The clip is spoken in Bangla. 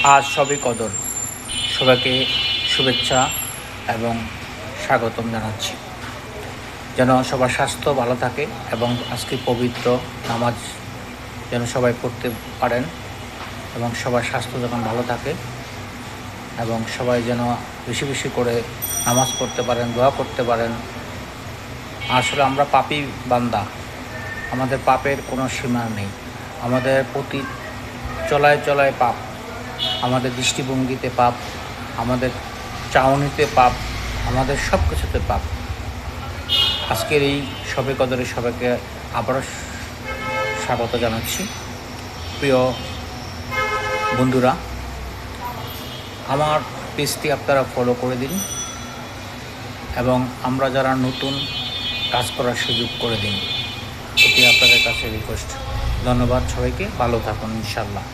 আজ সবে কদর। সবাইকে শুভেচ্ছা এবং স্বাগতম জানাচ্ছি। যেন সবার স্বাস্থ্য ভালো থাকে এবং আজকে পবিত্র নামাজ যেন সবাই পড়তে পারেন এবং সবার স্বাস্থ্য যখন ভালো থাকে এবং সবাই যেন বেশি বেশি করে নামাজ পড়তে পারেন, দোয়া করতে পারেন। আসলে আমরা পাপী বান্দা, আমাদের পাপের কোনো সীমা নেই। আমাদের প্রতি চলায় চলায় পাপ, আমাদের দৃষ্টিভঙ্গিতে পাপ, আমাদের চাউনিতে পাপ, আমাদের সব কিছুতে পাপ। আজকের এই শবে কদরে সবাইকে আবারও স্বাগত জানাচ্ছি। প্রিয় বন্ধুরা, আমার পেজটি আপনারা ফলো করে দিন এবং আমরা যারা নতুন কাজ করার সুযোগ করে দিন, এটি আপনাদের কাছে রিকোয়েস্ট। ধন্যবাদ সবাইকে, ভালো থাকুন ইনশাল্লাহ।